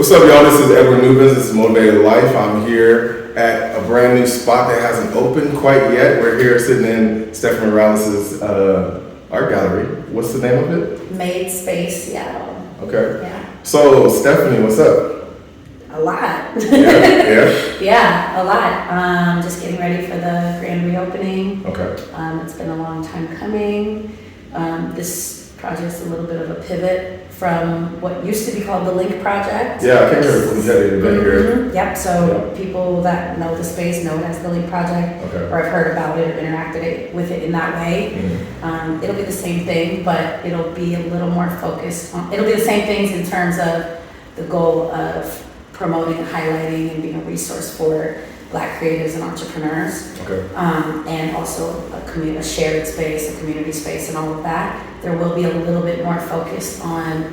What's up, y'all? This is Edward Newbins. This is Motivated Life. I'm here at a brand new spot that hasn't opened quite yet. We're here sitting in Stephanie Morales' art gallery. What's the name of it? Made Space Seattle. Okay. Yeah. So, Stephanie, what's up? A lot. Yeah? Yeah, a lot. Just getting ready for the grand reopening. Okay. It's been a long time coming. This project's a little bit of a pivot from what used to be called the Link Project. Yeah, I came here from Teddy to here. Yep, so people that know the space know it as the Link Project, Okay. or have heard about it or interacted with it in that way. It'll be the same thing, but it'll be a little more focused on, it'll be the same things in terms of the goal of promoting, highlighting, and being a resource for Black creatives and entrepreneurs. Okay. And also a shared space, a community space, and all of that. There will be a little bit more focus on it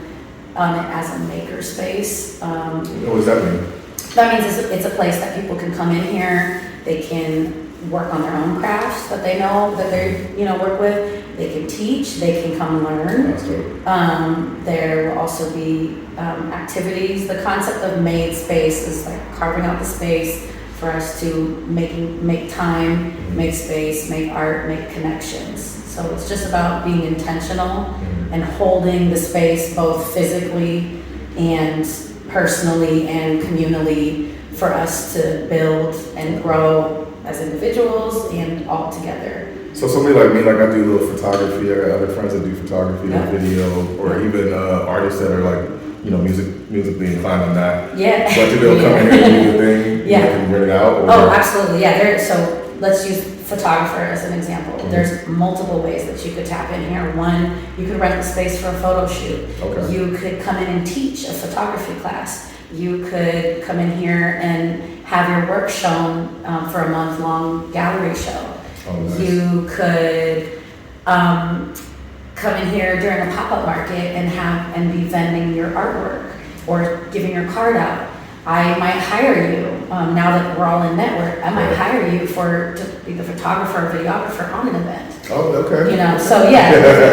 as a maker space. What does that mean? That means it's a place that people can come in here. They can work on their own crafts that they know that they work with. They can teach. They can come learn. That's dope. There will also be activities. The concept of made space is like carving out the space for us to make time, make space, make art, make connections. So it's just about being intentional and holding the space both physically and personally and communally for us to build and grow as individuals and all together. So somebody like me, like I do a little photography. I got other friends that do photography and video, or even artists that are like, musically inclined on that. Yeah. But to be able to come in here and do the thing, Yeah. and bring it out. Or, Oh, absolutely. Yeah. So let's use photographer as an example. There's multiple ways that you could tap in here. One, you could rent the space for a photo shoot. Okay. You could come in and teach a photography class. You could come in here and have your work shown for a month-long gallery show. Oh, nice. You could come in here during a pop-up market and be vending your artwork or giving your card out. I might hire you, now that we're all in network, I might hire you to be the photographer or videographer on an event. Oh, okay. So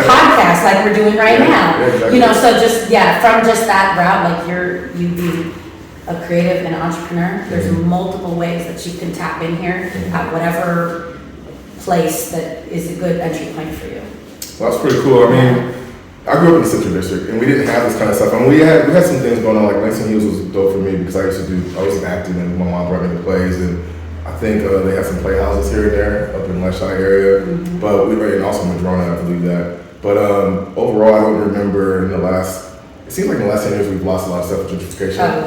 podcast like we're doing right now. Exactly. From just that route, like you be a creative and entrepreneur, there's multiple ways that you can tap in here at whatever place that is a good entry point for you. Well, that's pretty cool. I mean, I grew up in the Central District, and we didn't have this kind of stuff. I mean, we had some things going on. Like Langston Hughes was dope for me because I was acting, and my mom brought me to plays, and I think they had some playhouses here and there up in Left Side area. But we were, and also Madrona, I believe that. But overall, I don't remember it seems like in the last 10 years we've lost a lot of stuff with gentrification. Oh,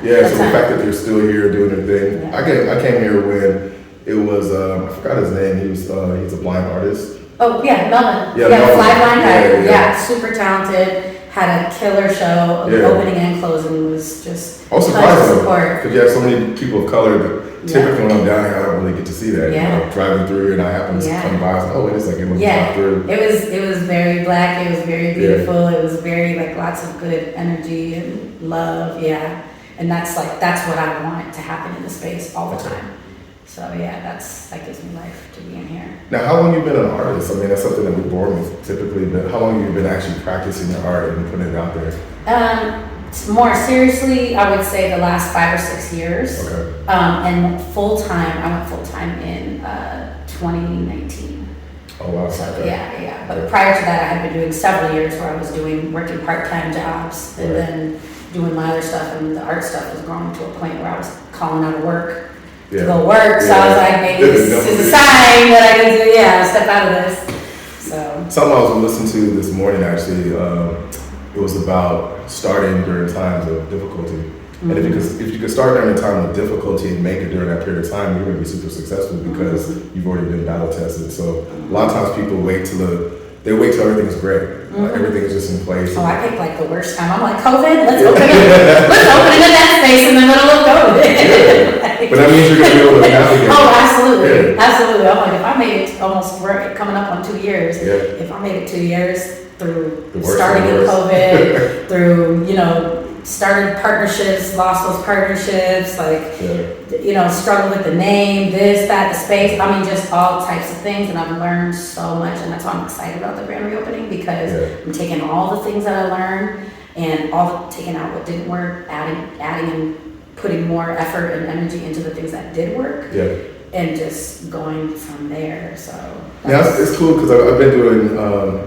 yeah. So the fact that they're still here doing their thing. Yeah. I came here when it was I forgot his name. He's a blind artist. Oh yeah, Melvin. Melvin. Fly blind guy. Yeah, super talented. Had a killer show. The opening and closing was just. I was surprised because you have so many people of color that typically when I'm down here I don't really get to see that. Yeah. Driving through and I happen to come by. I was like, oh wait a second, let me walk through. It was very Black. It was very beautiful. It was very lots of good energy and love. Yeah, and that's what I want to happen in the space all the time. So that gives me life to be in here. Now, how long have you been an artist? I mean, that's something that we're born with typically, but how long have you been actually practicing your art and putting it out there? More seriously, I would say the last 5 or 6 years. Okay. And I went full time in 2019. Oh wow. So yeah. But prior to that, I had been doing several years where I was working part-time jobs and then doing my other stuff, and the art stuff was growing to a point where I was calling out of work. To go work, so I was like, maybe this is a sign that I need to, step out of this. So something I was listening to this morning actually, it was about starting during times of difficulty. And if you could start during a time of difficulty and make it during that period of time, you're going to be super successful because you've already been battle tested. So a lot of times people wait till everything's great. Everything is just in place. Oh, I picked the worst time. I'm like, COVID, let's open an event space in the middle of COVID. But that means you're going to be able to navigate. Oh, absolutely. Absolutely. I'm like, if I made it we're coming up on 2 years, if I made it 2 years through starting in COVID, through, started partnerships, lost those partnerships, struggled with the name, this, that, the space. I mean, just all types of things, and I've learned so much, and that's why I'm excited about the grand reopening, because I'm taking all the things that I learned and taking out what didn't work, adding and putting more effort and energy into the things that did work. And just going from there. So it's cool because I've been doing.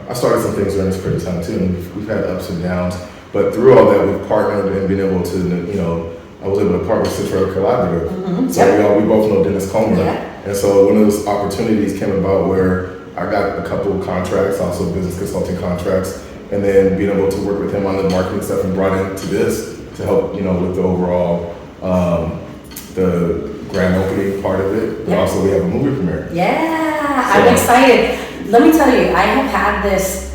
I started some things during this period of time too, and we've had ups and downs. But through all that, we've partnered and been able to, I was able to partner with Central Collaborative. So we both know Dennis Comer, and so when those opportunities came about, where I got a couple of contracts, also business consulting contracts, and then being able to work with him on the marketing stuff and brought into this to help, with the overall the grand opening part of it, but also we have a movie premiere. I'm excited. Let me tell you, I have had this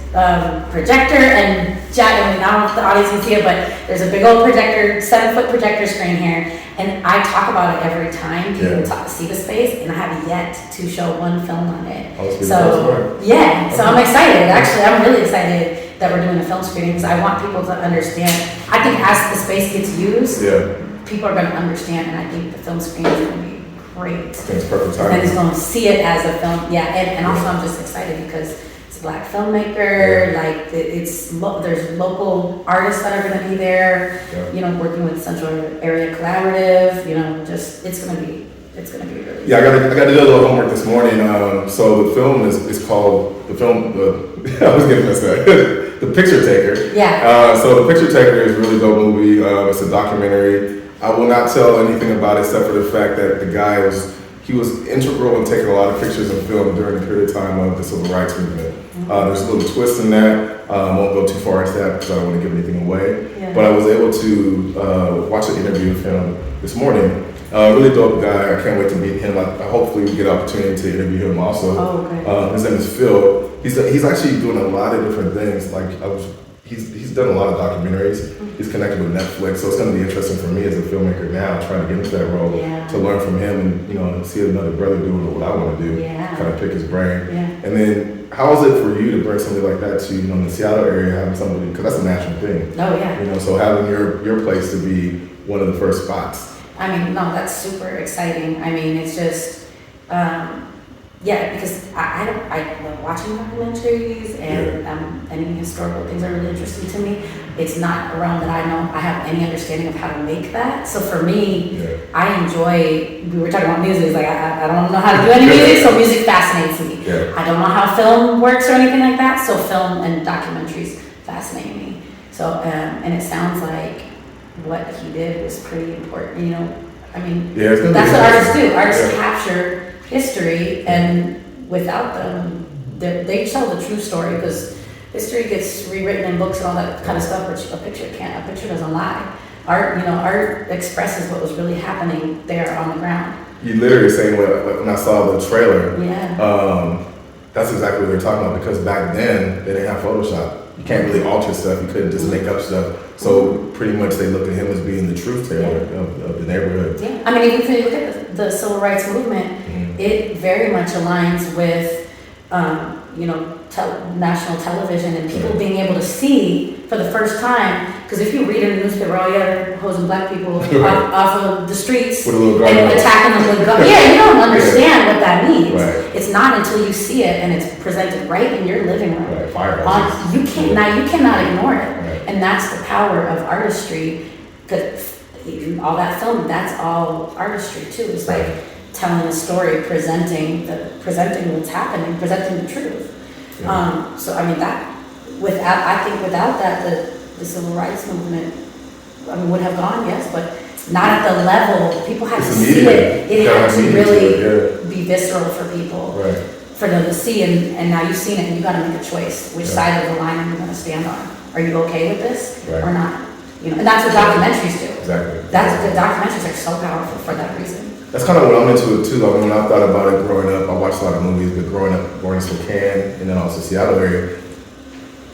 projector and I don't know if the audience can see it, but there's a big old projector, 7-foot projector screen here, and I talk about it every time people see the space, and I have yet to show one film on it. So I'm excited. Actually, I'm really excited that we're doing a film screening, because I want people to understand. I think as the space gets used, people are going to understand, and I think the film screen is going to be great. I think it's perfect time. And it's going to see it as a film, and also I'm just excited because it's a Black filmmaker, there's local artists that are going to be there, working with Central Area Collaborative, it's going to be really I got to do a little homework this morning. So the film is called, I was getting this The Picture Taker. So The Picture Taker is a really dope movie. It's a documentary. I will not tell anything about it except for the fact that the guy was integral in taking a lot of pictures and film during the period of time of the civil rights movement. There's a little twist in that. I won't go too far into that because I don't want to give anything away. But I was able to watch an interview with him this morning. Really dope guy. I can't wait to meet him. I hopefully we get an opportunity to interview him also. His name is Phil. He's actually doing a lot of different things. He's done a lot of documentaries. He's connected with Netflix, so it's going to be interesting for me as a filmmaker now, trying to get into that role, to learn from him and see another brother doing what I want to do, kind of pick his brain. And then, how is it for you to bring something like that to in the Seattle area, having somebody, because that's a national thing. So having your place to be one of the first spots. I mean, no, that's super exciting. I mean, it's just. Because I love watching documentaries and any historical things are really interesting to me. It's not a realm that I know I have any understanding of how to make that. So for me, I enjoy, we were talking about music, it's like I don't know how to do any music, so music fascinates me. I don't know how film works or anything like that, so film and documentaries fascinate me. So, and it sounds like what he did was pretty important, I mean, that's what artists do. Artists capture history, and without them, they tell the true story, because history gets rewritten in books and all that kind of stuff, which a picture can't. A picture doesn't lie. Art expresses what was really happening there on the ground. You literally saying when I saw the trailer, that's exactly what they're talking about, because back then they didn't have Photoshop. You can't really alter stuff. You couldn't just make up stuff. So pretty much they looked at him as being the truth teller of the neighborhood. I mean, even if you look at the civil rights movement, it very much aligns with, national television and people being able to see for the first time. Because if you read in the newspaper, they're hosing Black people off of the streets and attacking them with guns. You don't understand what that means. It's not until you see it and it's presented right in your living room. You cannot ignore it. And that's the power of artistry. Because all that film, that's all artistry too. It's like telling a story, presenting what's happening, presenting the truth. So I mean I think without that, the civil rights movement, would have gone, yes, but not at the level. People have to see it. It has to really be visceral for people, for them to see. And now you've seen it, and you got to make a choice. Which side of the line are you going to stand on? Are you okay with this or not? And that's what documentaries do. Exactly. The documentaries are so powerful for that reason. That's kind of what I'm into too. When I thought about it growing up, I watched a lot of movies, but born in Spokane and then also Seattle area,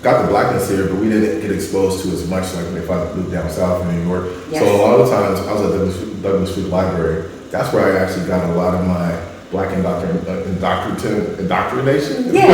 got the Blackness here, but we didn't get exposed to as much like if I lived down south in New York. So a lot of times I was at the Douglas Street Library. That's where I actually got a lot of my Black indoctrination. Black indoctrination. Yeah.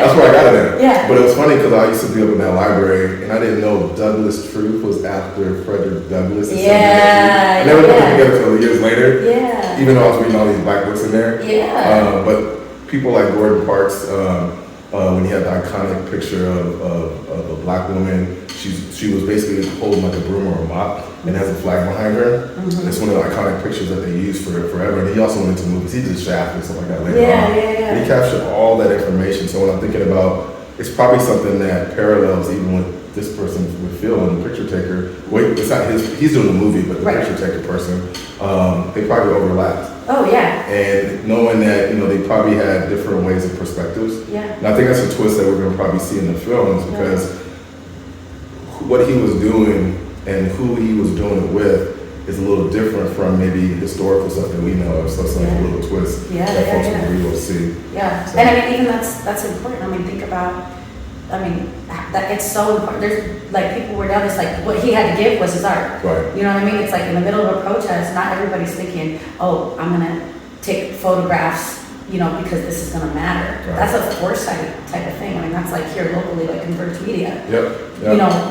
That's where I got it at. But it was funny because because I used to be up in that library, and I didn't know Douglas Truth was after Frederick Douglass. Yeah. I never put it together until years later. Yeah. Even though I was reading all these black books in there. Yeah. But people like Gordon Parks, when he had the iconic picture of a black woman, she was basically holding like a broom or a mop and has a flag behind her. It's one of the iconic pictures that they used forever. And he also went into movies. He did Shaft and stuff like that later on. Yeah. He captured all that information. So when I'm thinking about, it's probably something that parallels even with this person with Phil and the picture taker. Wait, it's not he's doing the movie, but the picture taker person, they probably overlapped. Oh yeah. And knowing that, they probably had different ways and perspectives. Yeah. And I think that's a twist that we're going to probably see in the films, because what he was doing and who he was doing it with is a little different from maybe historical stuff that we know of. So it's like a little twist that folks will be able to see. Yeah. So. And I mean, even that's important. I mean, think about, that it's so important. There's like people were down, it's like what he had to give was his art. Right. You know what I mean? It's like in the middle of a protest, not everybody's thinking, oh, I'm gonna take photographs, because this is gonna matter. Right. That's a foresight type of thing. I mean, that's like here locally, like Converge Media. Yep.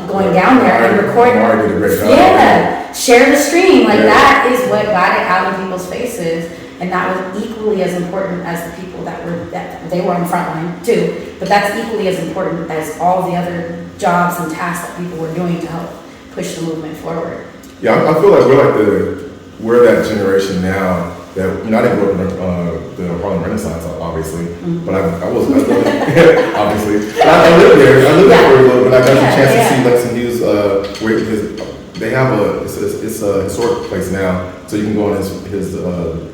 Going down there and recording. Did a great job. Yeah. Share the stream. Like that is what got it out of people's faces. And that was equally as important as the people that they were on the front line too. But that's equally as important as all the other jobs and tasks that people were doing to help push the movement forward. Yeah, I feel like we're that generation now that, I didn't grow up in the Harlem Renaissance, obviously, but I lived obviously. But I lived there for a little bit. I got the chance to see Langston Hughes, where they have it's a historic place now, so you can go on his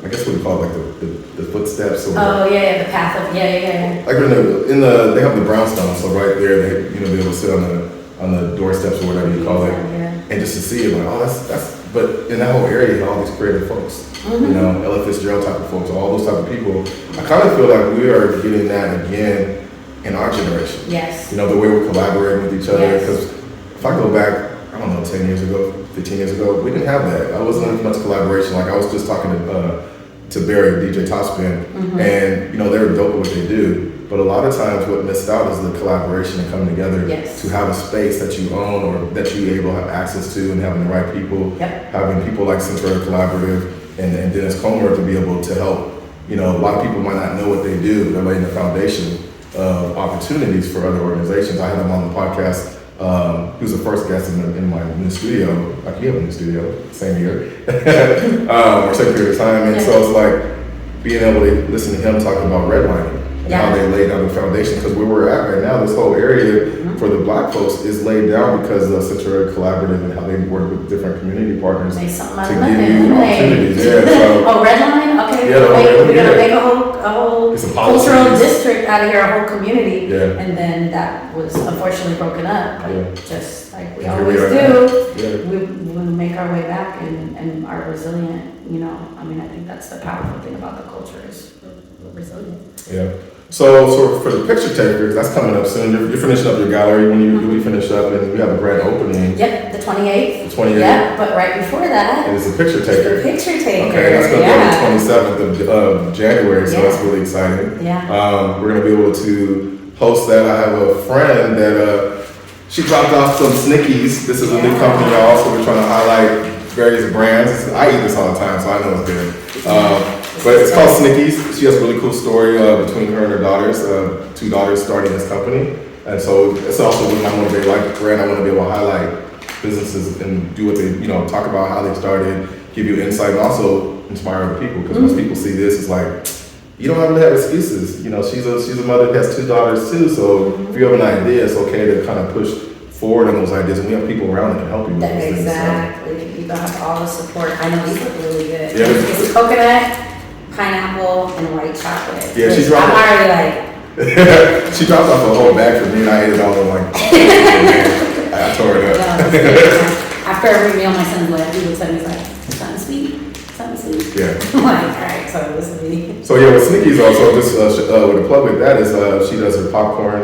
I guess what we call it, like the footsteps. Or the path of Like they have the brownstone, so right there they be able to sit on the doorsteps or whatever you call it, and just to see it, like that's. But in that whole area, you have all these creative folks, Ella Fitzgerald type of folks, all those type of people. I kind of feel like we are getting that again in our generation. Yes. The way we're collaborating with each other. Yes. Because if I go back, I don't know, 10 years ago, 15 years ago, we didn't have that. I wasn't as much collaboration. Like I was just talking to Barry, DJ Topspin, and they're dope at what they do. But a lot of times what missed out is the collaboration and coming together to have a space that you own or that you're able to have access to, and having the right people, having people like Central Collaborative and Dennis Comer to be able to help. A lot of people might not know what they do. They're laying the foundation of opportunities for other organizations. I had him on the podcast. He was the first guest in my new studio. Like you have a new studio, same year, or same period of time. And so it's like being able to listen to him talking about redlining. And how they laid down the foundation, because where we're at right now, this whole area for the black folks is laid down because of Central Collaborative and how they work with different community partners to give you opportunities. Redline? Okay. Yeah, we're gonna make a whole cultural district out of here, a whole community. Yeah. And then that was unfortunately broken up. But just like we always do, we make our way back and are resilient. I think that's the powerful thing about the culture is we're resilient. Yeah. So for the picture takers, that's coming up soon. You're finishing up your gallery when you finish up, and we have a grand opening. Yep, the 28th. The 28th. Yep, but right before that, it is a picture taker. The picture taker. Okay, that's going to be on the 27th of January, so that's really exciting. Yeah. We're going to be able to host that. I have a friend that she dropped off some Snickeys. This is a new company, y'all, so we're trying to highlight various brands. I eat this all the time, so I know it's good. But it's called Snickeys. She has a really cool story between her and her daughters, 2 daughters starting this company. And so it's also when I want to be like brand, I want to be able to highlight businesses and do what they, talk about how they started, give you insight, and also inspire other people. Because most people see this, it's like, you don't really have excuses. She's a mother that has 2 daughters too. So if you have an idea, it's okay to kind of push forward on those ideas. And we have people around that can help you with those things. Exactly. You have all the support. I know these look really good. Yeah. It's coconut, pineapple, and white chocolate. Yeah, she dropped. I'm already like. She dropped off a whole bag for me, and I ate it all in like. I tore it up. After every meal, my son's like, he looks at me, he's like, something sweet. Yeah. I'm like, all right, so this is me. So with Snickeys also, just with a plug with that is she does her popcorn.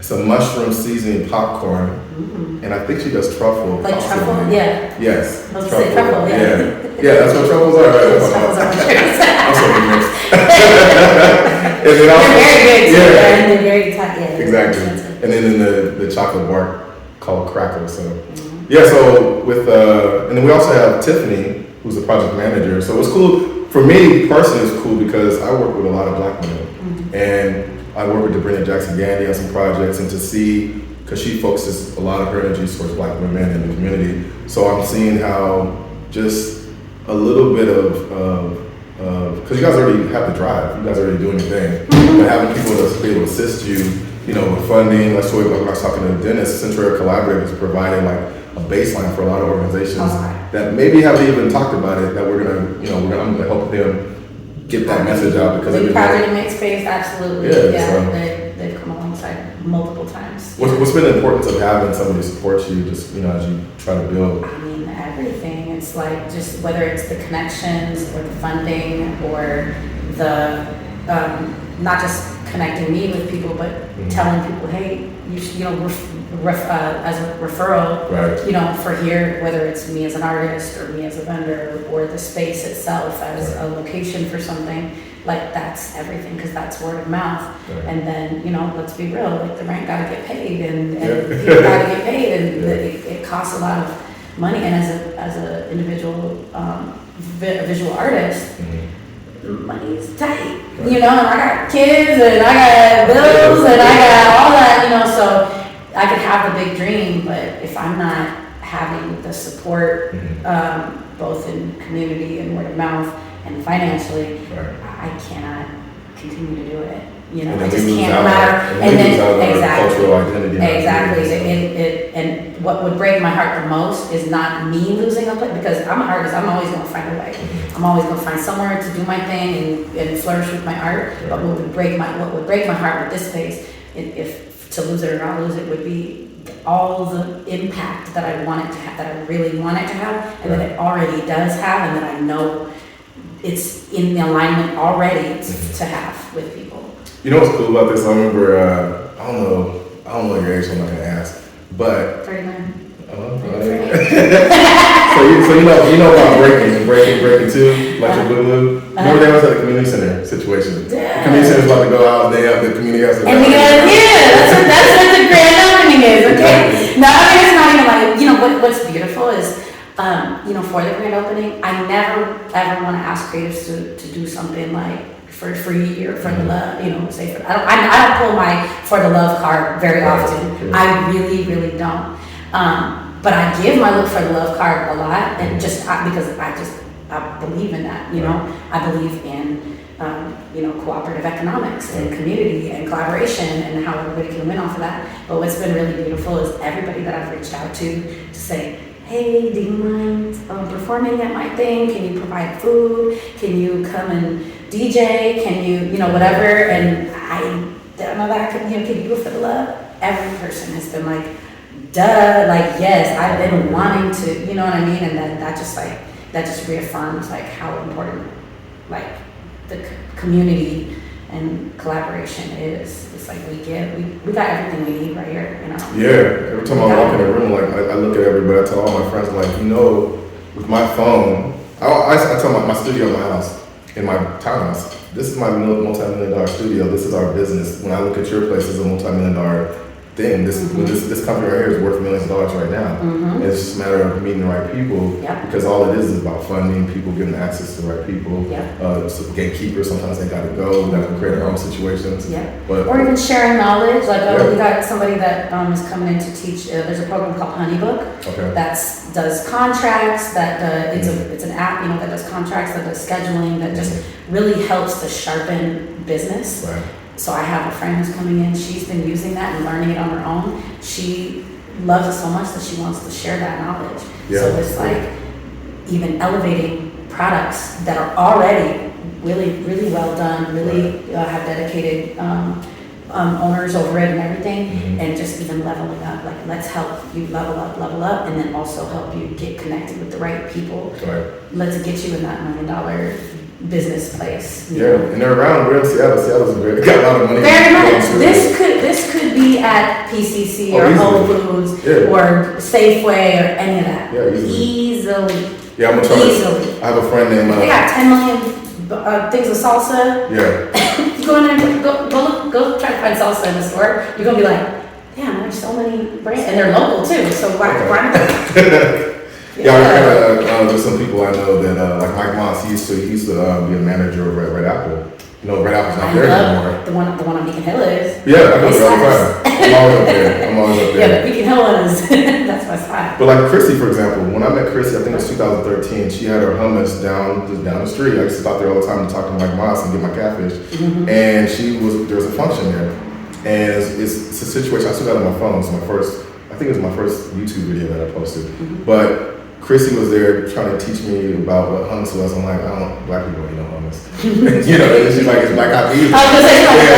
It's a mushroom seasoning popcorn, and I think she does truffle. Like possibly. Truffle? Yeah. Yes. I was going to say truffle, yeah. Yeah, that's what truffles are, right? Truffles are mushrooms. I'm so mixed. then also, they're very big too, yeah, and they're very tight. Yeah, exactly. expensive. And then the chocolate bar called Crackle. So yeah, so with and then we also have Tiffany, who's the project manager. So it's cool for me personally. It's cool because I work with a lot of Black women, and I work with Sabrina Jackson Gandy on some projects, and to see, because she focuses a lot of her energy towards Black women in the community. So I'm seeing how just a little bit of because you guys already have the drive, you guys already doing your thing, but having people to be able to assist you, you know, with funding. Like so when I was talking to Dennis, Central Collaborative is providing like a baseline for a lot of organizations that maybe haven't even talked about it. That we're gonna, you know, I'm gonna help them get that message out because the project and make space, absolutely. Yeah, so. They've come alongside multiple times. What's been the importance of having somebody support you, just you know, as you try to build? I mean, everything. It's like just whether it's the connections or the funding or the not just connecting me with people, but telling people, hey, you should, you know, as a referral, right. You know, for here, whether it's me as an artist or me as a vendor or the space itself as a location for something, like that's everything, because that's word of mouth. Right. And then, you know, let's be real, like the rent gotta get paid and people gotta get paid, and it costs a lot of money. And as a individual visual artist, money's tight, you know, and I got kids and I got bills and I got all that, you know, so I could have the big dream, but if I'm not having the support, both in community and word of mouth and financially, I cannot continue to do it. You know, I just can't, no matter. And then exactly. And what would break my heart the most is not me losing a place, because I'm an artist. I'm always going to find a way. I'm always going to find somewhere to do my thing and flourish with my art. But what would break my heart with this space, if to lose it or not lose it, would be all the impact that I want it to have, that I really want it to have, and that it already does have, and that I know it's in the alignment already to have with people. You know what's cool about this? I remember, I don't know your age, so I'm not gonna ask, but 39. So you know about breaking too, like the Blue. Remember they was at the community center situation. The community center was about to go out, and they have the community house. And that's what the grand opening is. Okay, no, I mean it's not even like, you know, what's beautiful is, you know, for the grand opening, I never ever want to ask creatives to do something like for free or for the love, you know, say I don't pull my for the love card very often. I really don't. But I give my look for the love card a lot, and just because I believe in that, you know. I believe in you know, cooperative economics and community and collaboration and how everybody can win off of that. But what's been really beautiful is everybody that I've reached out to say, hey, do you mind performing at my thing? Can you provide food? Can you come and DJ? Can you know, whatever? And I don't know that I can you do it for the love. Every person has been like, duh, like, yes, I've been wanting to, you know what I mean? And then that just reaffirms like how important like the community and collaboration is. It's like we got everything we need right here, you know? Yeah, every time I walk in a room, like I look at everybody, I tell all my friends, like, you know, with my phone, I tell my studio in my house, in my townhouse, this is my multi-million-dollar studio, this is our business. When I look at your place, it's a multi-million-dollar thing. This company right here is worth millions of dollars right now. It's just a matter of meeting the right people, because all it is about funding, people getting access to the right people. So gatekeepers, sometimes they gotta go, we gotta create our own situations. But, or even sharing knowledge, like we got somebody that is coming in to teach, there's a program called Honeybook that does contracts, that it's an app, you know, that does contracts, that does scheduling, that just really helps to sharpen business. So I have a friend who's coming in, she's been using that and learning it on her own. She loves it so much that she wants to share that knowledge. So it's like even elevating products that are already really well done, really have dedicated owners over it and everything, and just even leveling up. Like, let's help you level up, and then also help you get connected with the right people. Let's get you in that $1 million business place. And they're around. We're in Seattle. Seattle's got a lot of money. Very much. This could be at PCC or Whole Foods or Safeway or any of that. Easily. Yeah, I'm gonna try. I have a friend named. They got 10 million things of salsa. go in there and go try to find salsa in the store. You're gonna be like, damn, there's so many brands, and they're local too. So why not? Yeah, I remember there's some people I know that like Mike Moss. He used to be a manager of Red Apple. You know, Red Apple's not there anymore. The one on Beacon Hill is. Yeah, I go there all the time. I'm always up there. Yeah, but Beacon Hill one is that's my spot. But like Chrissy, for example, when I met Chrissy, I think it was 2013. She had her hummus down the street. I used to stop there all the time to talk to Mike Moss and get my catfish. Mm-hmm. And there was a function there, and it's a situation. I still got it on my phone. It's I think it was my first YouTube video that I posted. Mm-hmm. But Chrissy was there trying to teach me about what hummus was. I'm like, black people don't know hummus. You know, and she's like, it's black eyed peas. I was gonna say, okay,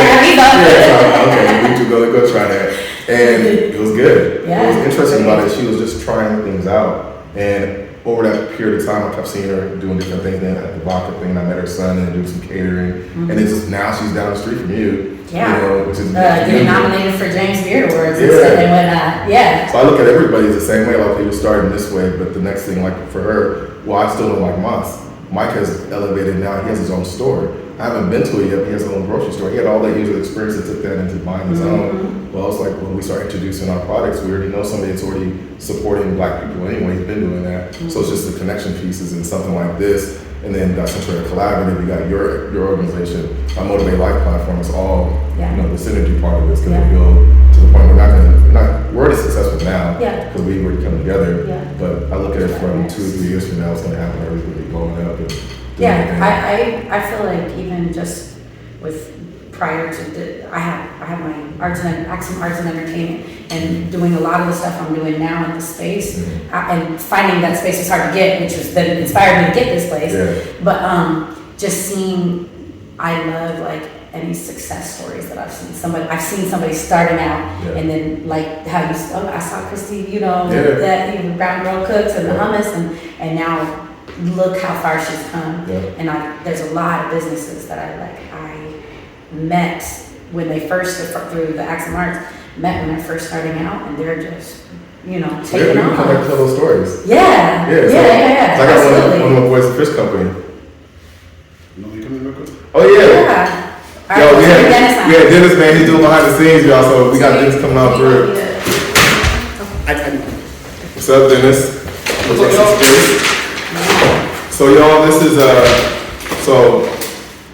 we need to go try that. And it was good. Yeah. What was interesting about it, she was just trying things out. And over that period of time, I kept seeing her doing different things. Then at the vodka thing, and I met her son and doing some catering. Mm-hmm. And it's just now she's down the street from you. Yeah. You know, which is getting nominated for James Beard Awards and stuff and whatnot. Yeah. So I look at everybody the same way. Like, people starting this way, but the next thing, like for her, well, I still don't like Moss. Mike has elevated now. He has his own store. I haven't been to it yet. But he has his own grocery store. He had all that years of experience that took that into buying his own. Well, it's like when we start introducing our products, we already know somebody that's already supporting black people anyway. He's been doing that. So it's just the connection pieces and something like this. And then since we're collaborative, you got your organization, our Motivate Life platform. It's all you know, the synergy part of this going to build to the point we're already successful now because we already come together. Yeah. But I look at it from 2 or 3 years from now, it's going to happen. Everything will be blowing up. I feel like even just with prior to I have my arts and entertainment and doing a lot of the stuff I'm doing now in the space and finding that space was hard to get, which was that inspired me to get this place. Yeah. But just seeing, I love like any success stories that I've seen somebody starting out and then like how I saw Christy, you know, that even brown girl cooks and the hummus and now look how far she's come. Yeah. And there's a lot of businesses that I met when they first through the Acts of Arts, met when they're first starting out, and they're just, you know, taking off. Come back and tell those stories. Yeah. So I got one of my boys at Fish Company. You know, you come in real quick? Oh yeah. Yo, we had Dennis, man. He's doing behind the scenes, y'all. So we got Dennis coming out through. What's up, Dennis? What's up, y'all? So y'all, this is so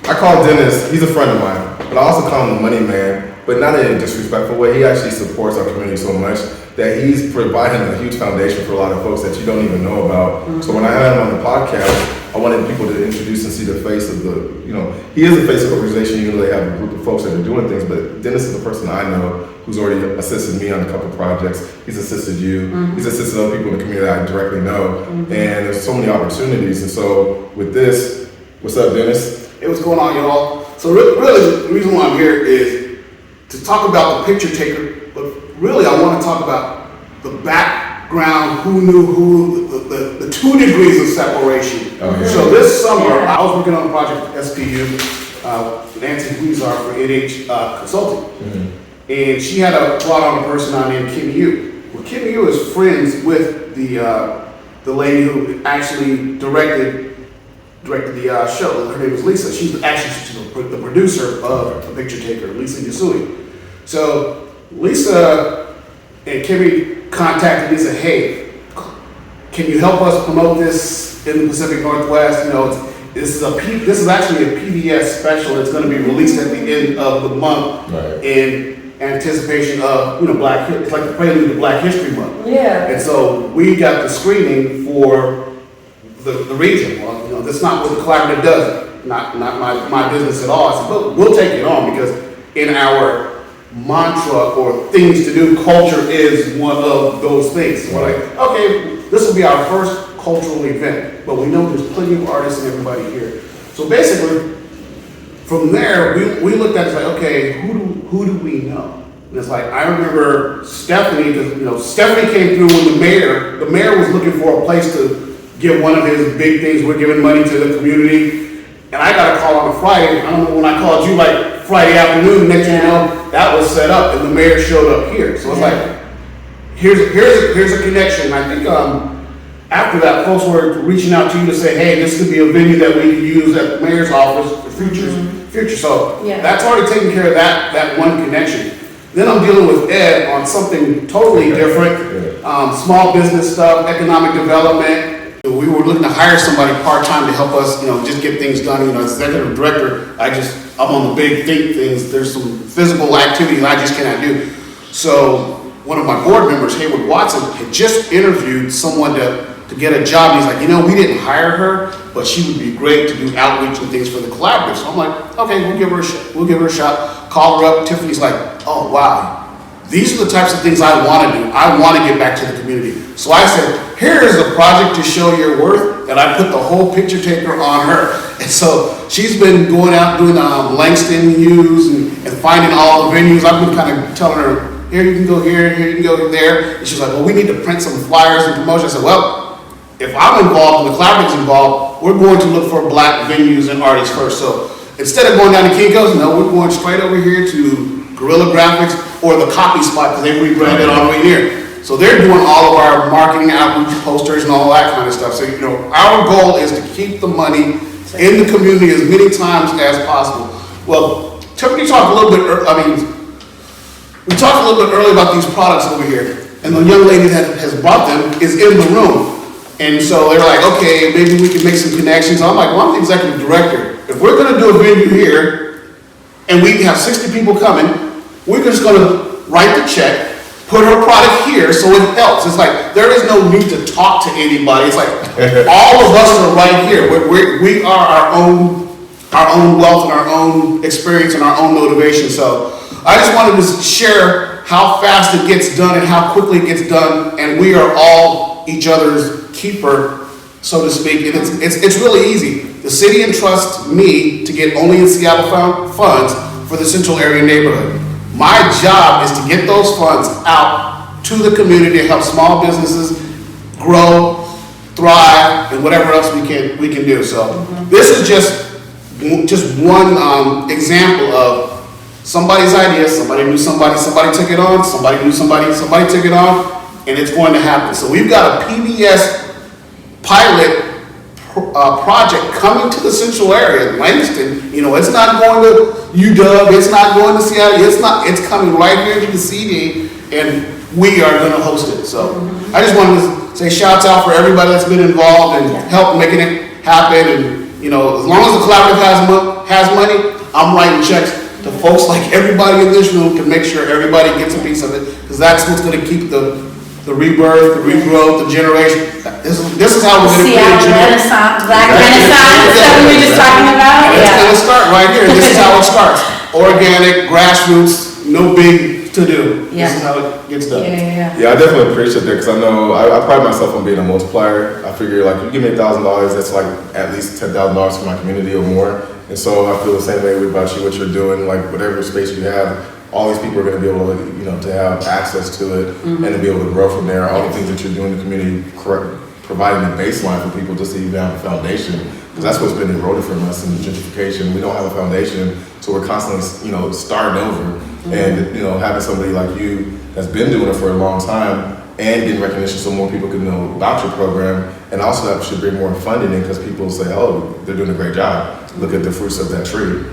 I call Dennis. He's a friend of mine, but I also call him the money man, but not in a disrespectful way. He actually supports our community so much that he's providing a huge foundation for a lot of folks that you don't even know about. Mm-hmm. So when I had him on the podcast, I wanted people to introduce and see the face of the, you know, he is the face of the organization. You know, they have a group of folks that are doing things, but Dennis is the person I know who's already assisted me on a couple projects. He's assisted you. Mm-hmm. He's assisted other people in the community that I directly know. Mm-hmm. And there's so many opportunities. And so with this, what's up, Dennis? Hey, what's going on, y'all? So really, the reason why I'm here is to talk about the picture taker, but really I want to talk about the background, who knew who, the 2 degrees of separation. Oh, yeah. So this summer, I was working on a project at SPU, Nancy Huizar for NH Consulting. Mm-hmm. And she had brought on a person named Kim Yu. Well, Kim Yu is friends with the lady who actually directed the show. Her name is Lisa. She's the producer of The Picture Taker, Lise Yasui. So Lisa and Kimmy contacted me and said, hey, can you help us promote this in the Pacific Northwest? You know, this is actually a PBS special. It's going to be released at the end of the month in anticipation of, you know, it's like the prelude to Black History Month. Yeah. And so we got the screening for the region. Well, you know, that's not what the collaborative does. Not my business at all. I said, but we'll take it on because in our mantra or things to do, culture is one of those things. So we're like, okay, this will be our first cultural event, but we know there's plenty of artists and everybody here. So basically, from there, we looked at it like, okay, who do we know? And it's like, I remember Stephanie, because, you know, Stephanie came through when the mayor was looking for a place to give one of his big things. We're giving money to the community. And I got a call on a Friday. I don't know when I called you, like Friday afternoon, next thing you know, that was set up and the mayor showed up here. So it's like, here's a connection. And I think after that, folks were reaching out to you to say, hey, this could be a venue that we could use at the mayor's office for future future. So Yeah. that's already taken care of that one connection. Then I'm dealing with Ed on something totally different, small business stuff, economic development. We were looking to hire somebody part-time to help us, just get things done. As executive director, I'm on the big think things. There's some physical activities I just cannot do. So one of my board members, Hayward Watson, had just interviewed someone to get a job. He's like, we didn't hire her, but she would be great to do outreach and things for the collaborative. So I'm like, okay, we'll give her a shot. We'll give her a shot. Call her up. Tiffany's like, oh wow, these are the types of things I want to do. I want to get back to the community. So I said, here is a project to show your worth, and I put the whole picture taker on her. And so she's been going out doing Langston Hughes and finding all the venues. I've been kind of telling her, here you can go here you can go there. And she's like, well, we need to print some flyers and promotion. I said, well, if I'm involved and the collaborative's involved, we're going to look for black venues and artists first. So instead of going down to Kinko's, no, we're going straight over here to Guerrilla Graphics or the Copy Spot, because they rebranded on right here. So they're doing all of our marketing outreach posters and all that kind of stuff. So, our goal is to keep the money in the community as many times as possible. Well, Tiffany talked a little bit, we talked a little bit earlier about these products over here. And the young lady that has brought them is in the room. And so they're like, okay, maybe we can make some connections. I'm like, well, I'm the executive director. If we're going to do a venue here and we have 60 people coming, we're just going to write the check, put her product here so it helps. It's like, there is no need to talk to anybody. It's like, all of us are right here. We are our own wealth and our own experience and our own motivation. So I just wanted to share how fast it gets done and how quickly it gets done. And we are all each other's keeper, so to speak. And it's really easy. The city entrusts me to get only in Seattle funds for the Central Area neighborhood. My job is to get those funds out to the community to help small businesses grow, thrive, and whatever else we can do. So this is just one example of somebody's idea. Somebody knew somebody took it on. Somebody knew somebody took it on, and it's going to happen. So we've got a PBS pilot project coming to the Central area, Langston. It's not going to UW, it's not going to Seattle, it's coming right here to the CD, and we are going to host it. So I just wanted to say shouts out for everybody that's been involved and help making it happen. And as long as the collaborative has money, I'm writing checks to folks like everybody in this room to make sure everybody gets a piece of it, because that's what's going to keep the rebirth, the regrowth, the generation. This is how we're going to create Renaissance, Black Renaissance, that we were just talking about. It's going to start right here. This is how it starts. Organic, grassroots, no big to do. Yeah. This is how it gets done. Yeah, I definitely appreciate that, because I know I pride myself on being a multiplier. I figure like, you give me $1,000, that's like at least $10,000 for my community or more. And so I feel the same way about you, what you're doing, like whatever space you have, all these people are going to be able to, to have access to it and to be able to grow from there. All the things that you're doing in the community, providing a baseline for people just to even have a foundation, because that's what's been eroded from us in gentrification. We don't have a foundation, so we're constantly, starting over. And having somebody like you that's been doing it for a long time and getting recognition so more people can know about your program, and also that should bring more funding in, because people say, oh, they're doing a great job. Look at the fruits of that tree.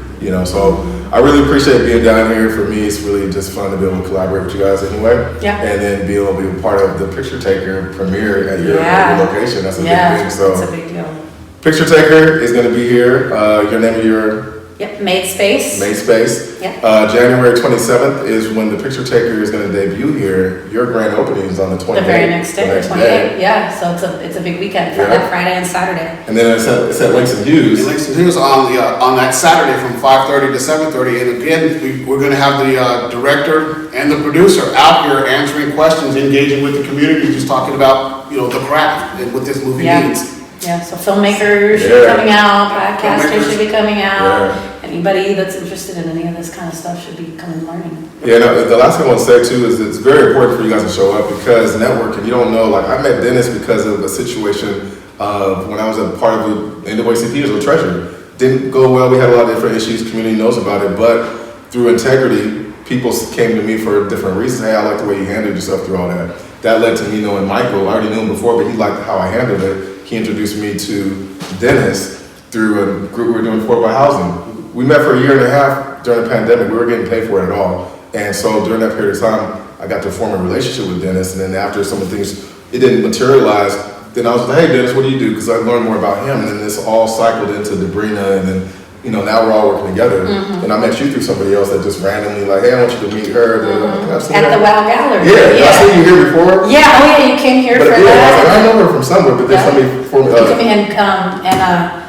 So I really appreciate being down here. For me, it's really just fun to be able to collaborate with you guys anyway. Yeah. And then be able to be part of the Picture Taker premiere at your location. That's a big thing. So it's a big deal. Picture Taker is going to be here. Your name of your... Yep, Made Space. Made Space. Yep. January 27th is when the Picture Taker is going to debut here. Your grand opening is on the 28th. The very next day, the 28th. Yeah, so it's a big weekend for that Friday and Saturday. And then it's at Langston Hughes. And Langston Hughes on that Saturday from 5:30 to 7:30. And again, we're going to have the director and the producer out here answering questions, engaging with the community, just talking about the craft and what this movie means. Yeah, so filmmakers should be coming out, podcasters should be coming out. Anybody that's interested in any of this kind of stuff should be coming and learning. Yeah, no, the last thing I want to say too is it's very important for you guys to show up, because networking, you don't know, like I met Dennis because of a situation when I was a part of the NAACP as a treasurer. Didn't go well, we had a lot of different issues, community knows about it, but through integrity, people came to me for different reasons. Hey, I like the way you handled yourself through all that. That led to me knowing Michael. I already knew him before, but he liked how I handled it. He introduced me to Dennis through a group we were doing affordable housing. we met for a year and a half during the pandemic. We were getting paid for it at all. And so during that period of time, I got to form a relationship with Dennis. And then after some of the things, it didn't materialize. Then I was like, hey, Dennis, what do you do? Because I learned more about him. And then this all cycled into Debrina. And then, you know, now we're all working together. And I met you through somebody else that just randomly like, hey, I want you to meet her. At the WOW Gallery. Yeah, I seen you here before. Yeah, oh yeah, you came here But for yeah, that. I know her from somewhere, but then somebody formed You came in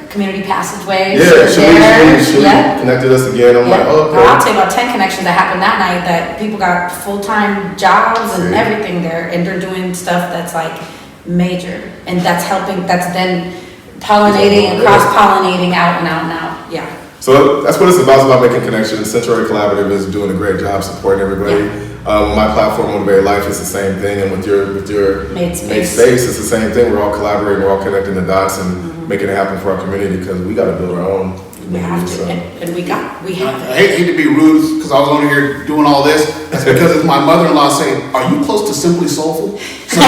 community passageways. Yeah, she Yeah. connected us again. I'm like, oh, okay. Well, I'll tell you about 10 connections that happened that night that people got full-time jobs and everything there, and they're doing stuff that's like major, and that's helping, that's then pollinating and cross-pollinating out and out and out. Yeah. So that's what it's about. It's about making connections. Central Collaborative is doing a great job supporting everybody. My platform, Motivated Life, is the same thing, and with your Made Space, it's the same thing. We're all collaborating. We're all connecting the dots and making it happen for our community because we got to build our own. We have to, and we have I hate to be rude because I was on here doing all this. That's because it's my mother-in-law saying, "Are you close to Simply Soulful?" So, the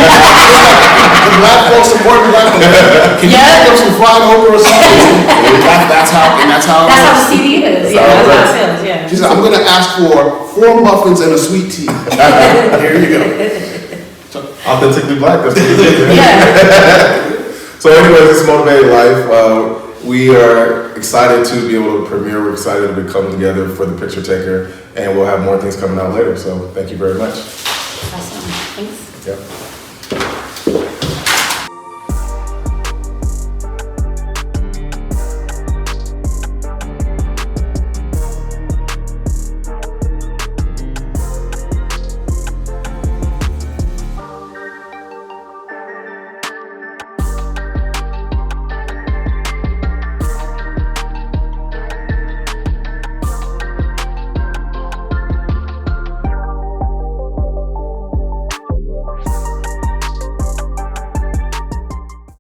black folks support black folks. Can you pick up some fried okra or something? That's how the CD is. Yeah, that's how it feels. Yeah. She said, "I'm going to ask for 4 muffins and a sweet tea." Here you go. Authentically black. That's what it is. Yeah. So anyways, this is Motivated Life. We are excited to be able to premiere. We're excited to come together for the picture taker, and we'll have more things coming out later. So thank you very much. Awesome. Thanks. Yep.